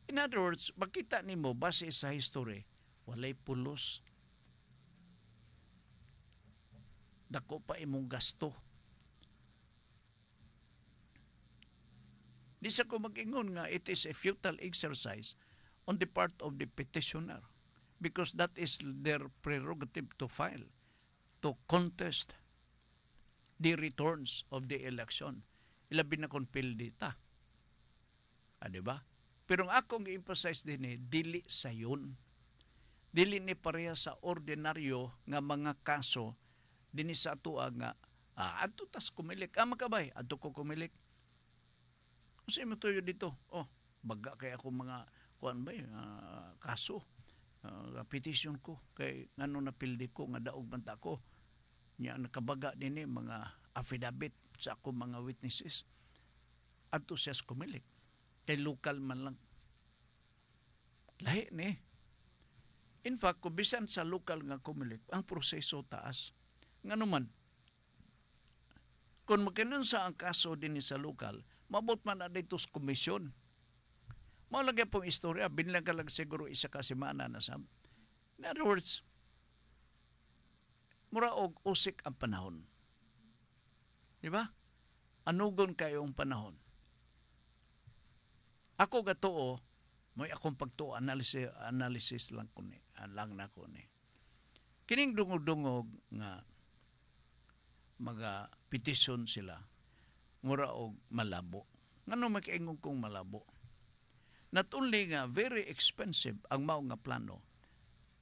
In other words, makita nimo base sa history, walay pulos. Dako pa imong gasto. Di sa ko mag-ingon nga it is a futile exercise on the part of the petitioner because that is their prerogative to file, to contest the returns of the election. Ilabi na kung pildita. Diba? Pero ang akong i-emphasize din dili sa yun. Dili ni pareha sa ordinaryo nga mga kaso din sa atua nga adto tas kumilik. Makabay, adto ko kumilik. Kasi mo tuyo dito. Baga kay ako mga kuan ba kaso. Petition ko kay ngano napildi ko nga daog banta ko. Nya nakabaga din mga affidavit sa ako mga witnesses. Adto siya kumilik. Kay local man lang. Lahi ni. In fact, kung bisan sa local nga kumilik, ang proseso taas. Ngano man, kung magkanon sa ang kaso din sa local, mabot man na dito sa komisyon. Maulagay pong istorya, binlang ka lang siguro isa ka semana na sa. In other words, mura og usik ang panahon. Di ba? Anugon kayo ang panahon. Ako gatoo, may akong pagtuo analysis lang ko ni, lang na ko ni. Kining dungog-dungog nga mga petition sila, mura og malabo. Ngano makiingon kong malabo? not only nga very expensive ang mao nga plano,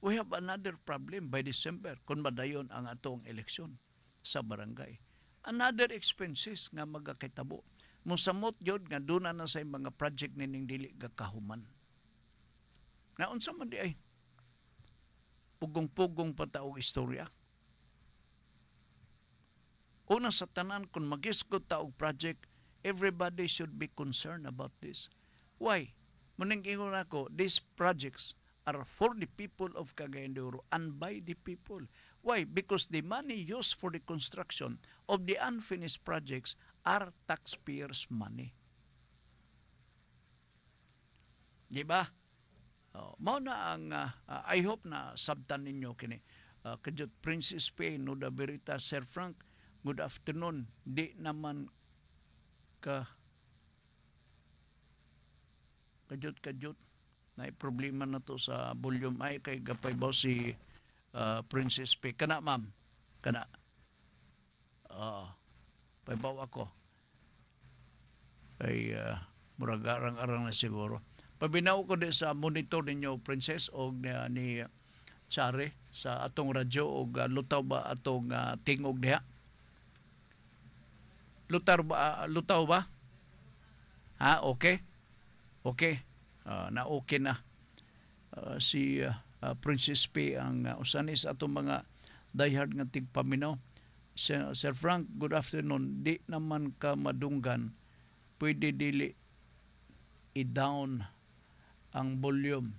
we have another problem by December kung madayon ang atong eleksyon sa barangay. Another expenses nga magakitabo. Musamot yun nga doon na sa mga project nining dili gakahuman. Naon sa man di ay pugong-pugong pataog istorya. Una sa tanan, kung mag-isgot taog project, everybody should be concerned about this. Why? Munang ingon ako, these projects are for the people of Cagayan de Oro and by the people. Why? Because the money used for the construction of the unfinished projects are taxpayers' money. Di ba? Mao na ang I hope na sabtan ninyo kini. Kajut Princess P, Nuda Berita, Sir Frank, good afternoon. Di naman kajut na problema na to sa volume ay kay gapay ba si Princess P. Kana ma'am, kana paybaw ako ay murag arang-arang na siguro. Pabinaw ko di sa monitor ninyo, Princess, o ni Chare sa atong radyo o lutaw ba atong tingog diha? Lutaw ba? Ha, okay? Okay. Na okay na. Si Princess P ang usanis atong mga diehard nga tigpaminaw. Sir Frank, good afternoon. Di naman ka madunggan. Pwede dili i-down ang volume.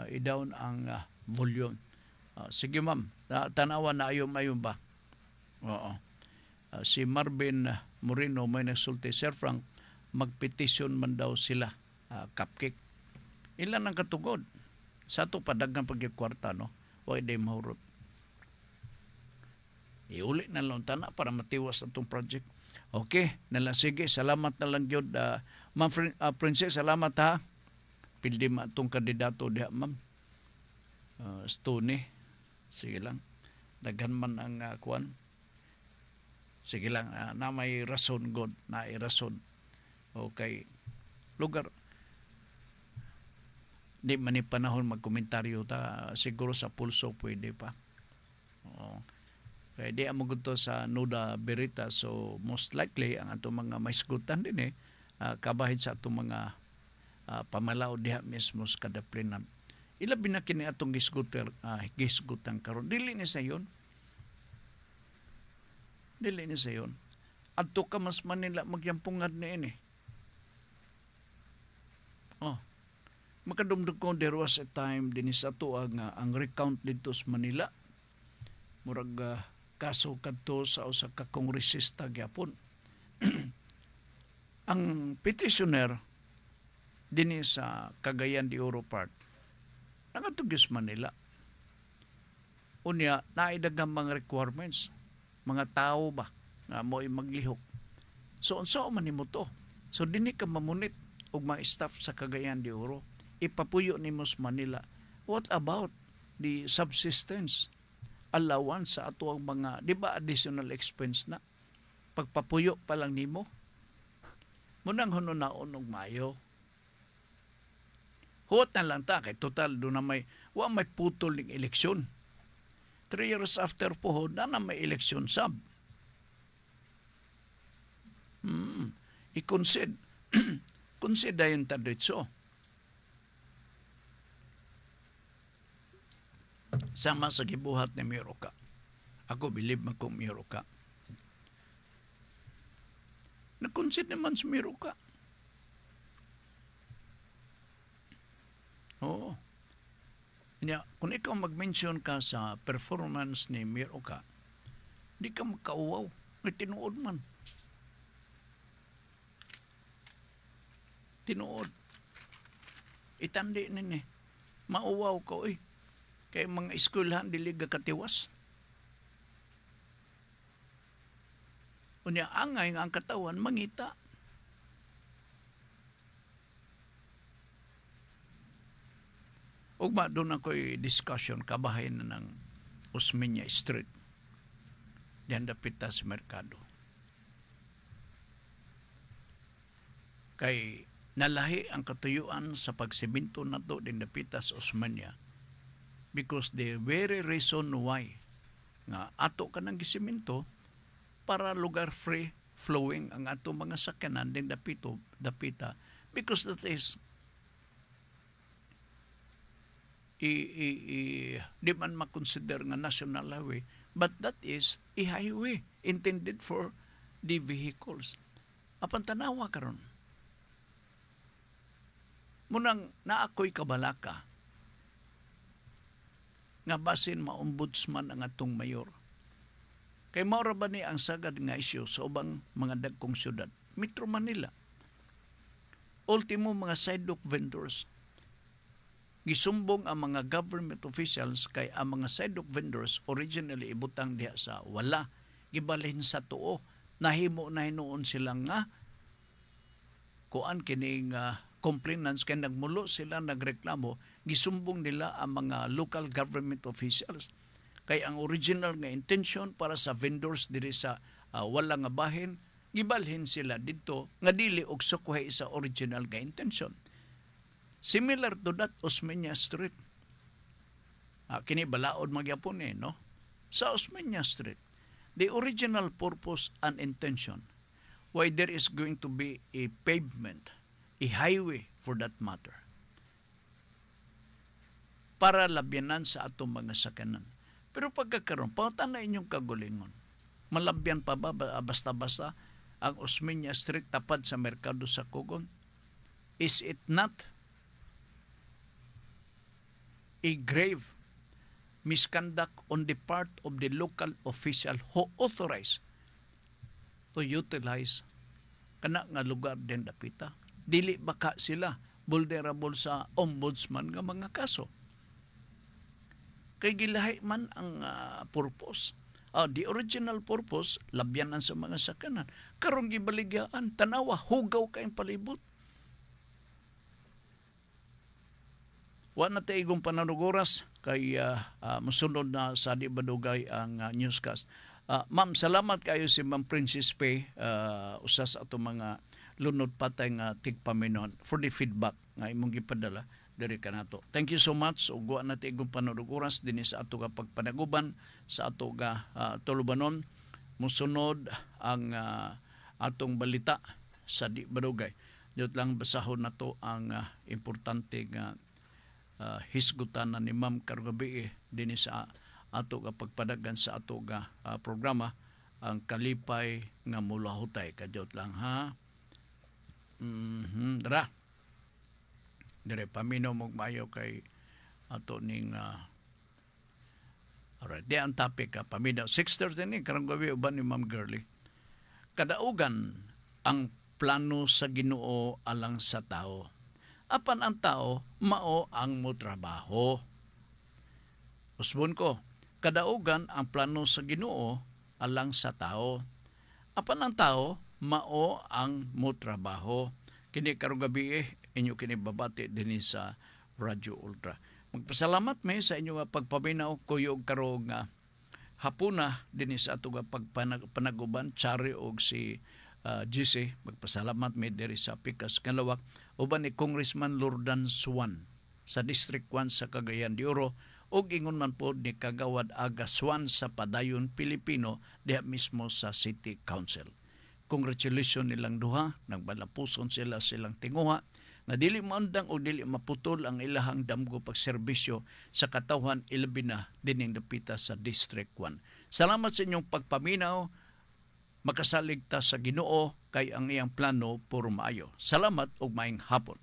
I-down ang volume. Sige ma'am, tanawan na ayom ba? Oo. Si Marvin Moreno may nagsulti, Sir Frank, magpetisyon man daw sila, cupcake. Ilan ang katugod? Sa ito padagang pagkikwarta, no? Huwag day mahurot. Iuli na lang tana para matiwas itong project. Okay, nalang sige, salamat na lang yun. Ma'am Princess, salamat ha. Pildi ma itong kandidato diha, ma'am. Stony. Sige lang. Daghan man ang kuwan. Sige lang, na may rason, God, na rason. Okay. Lugar. Di man ni panahon magkomentaryo ta. Siguro sa pulso pwede pa. Oo. Kaya di ang magunto sa Nuda Berita. So, most likely, ang atong mga maisgutan din kabahid sa atong mga pamalaw diha mismo sa kadaplinan. Ilabi na kini atong gisgutan karon. Dili ni sa yon. Dili ni sa yon. Adto ka mas Manila magyampungad ni ini. Makadumdum ko there was a time din sa ato ang recount dito sa Manila. Murag kaso kadto sa usa ka kongresista gyapon. Ang petitioner dinhi sa Cagayan de Oro Park nagatugis Manila. Unya naay daghang mga requirements, mga tao ba nga mo'y maglihok. So unsa man nimo to? So dinhi ka mamunit og mga staff sa Cagayan de Oro, ipapuyo nimo sa Manila. What about the subsistence allowance sa ato ang mga, di ba, additional expense na pagpapuyo pa lang nimo? Munang hununaon og Mayo. Huwat na lang ta, kay total doon na may putol ng eleksyon. 3 years after po, na may eleksyon sab. I-consider yung tadritso. Sama sa gibuhat ni Miroka. Ako believe man kong Miroka. Nag-consider naman si Miroka. Oo. Kung ikaw mag-mention ka sa performance ni Miroka, di ka magkauwaw. May tinuod man. Tinuod. Itandi nini. Mauwaw ko eh. Kay mga eskwelahan dili katiwas. Unya angay nga ang katawan mangita. Ugma doon ako'y discussion kabahin na ng Osmeña Street. Diyan dapita sa merkado. Kay nalahi ang katuyuan sa pagsiminto nato din dapita sa Osmania because the very reason why nga ato ka ng gisiminto para lugar free flowing ang ato mga sakyanan din dapita because that is di man makonsider nga national highway, but that is a highway intended for the vehicles. Apan tanawa karon. Munang naakoy kabalaka nga basin maombudsman ang atong mayor. Kay maura ba ni ang sagad nga isyu sa ubang mga dagkong syudad? Metro Manila. Ultimo mga sidewalk vendors. Gisumbong ang mga government officials kay ang mga sidewalk vendors originally ibutang diha sa wala. Gibalhin sa tuo. Nahimo na hinuon sila nga kuan kining complainants kay nagmulo sila nagreklamo. Gisumbong nila ang mga local government officials. Kay ang original nga intention para sa vendors diri sa wala nga bahin, gibalhin sila dito nga dili og sukuhay sa original nga intention. Similar to that Osmeña Street. Kini balaod magyapon no? Sa Osmeña Street, the original purpose and intention why there is going to be a pavement, a highway for that matter, para labyanan sa atong mga sakyanan. Pero pagkakaroon, pautan na inyong kagulingon. Malabyan pa ba basta-basta ang Osmeña Street tapad sa Merkado sa Kugon? Is it not a grave misconduct on the part of the local official who authorized to utilize kana nga lugar din dapita? Dili baka sila vulnerable sa ombudsman nga mga kaso? Kay gilahi man ang purpose. The original purpose, labyanan sa mga sakyanan. Karong gibaligyan, tanawa, hugaw kayong palibot. Wa na tayo igong pananugoras kay musunod na sa di badugay ang newscast. Ma'am, salamat kayo si Ma'am Princess Pay, usas ato mga lunod patay nga tigpaminon for the feedback nga imong gipadala diri kanato. Thank you so much. Ug wa na tayo igong pananugoras din sa ato ga pagpanaguban sa ato ga tulubanon. Musunod ang atong balita sa di badugay. Diyot lang basahon na to ang importante nga hisgutan na ni Ma'am kargabi din sa ato ga pagpadagan sa ato ga programa ang kalipay nga mulahutay. Kadyot lang ha. Dara. Dire paminaw mo mayo kay ato ning alright, di ang topic paminaw 6:30 ni karong gabi uban ni Ma'am Girly. Kadaugan ang plano sa Ginoo alang sa tao. Apan ang tao mao ang motrabaho. Usbon ko, kadaugan ang plano sa Ginoo alang sa tao. Apan ang tao mao ang motrabaho. Kini karong gabi inyo kini babati dinhi sa Radio Ultra. Magpasalamat mi sa inyo nga pagpaminaw kuyog karong hapuna dinhi sa ato nga pagpanaguban Chari og si GC. Magpasalamat mi diri sa Pikas Kalawak uban ni Congressman Lordan Swan sa District 1 sa Cagayan de Oro ug ingon man po ni Kagawad Aga Swan sa Padayon Pilipino diha mismo sa City Council. Congratulations nilang duha, nagbalapuson silang tinguha na dili maundang o dili maputol ang ilahang damgo pagserbisyo sa katawhan ilabi na dining dapita sa District 1. Salamat sa inyong pagpaminaw. Makasalig ta sa Ginoo kay ang iyang plano puro maayo. Salamat ug maayong hapon.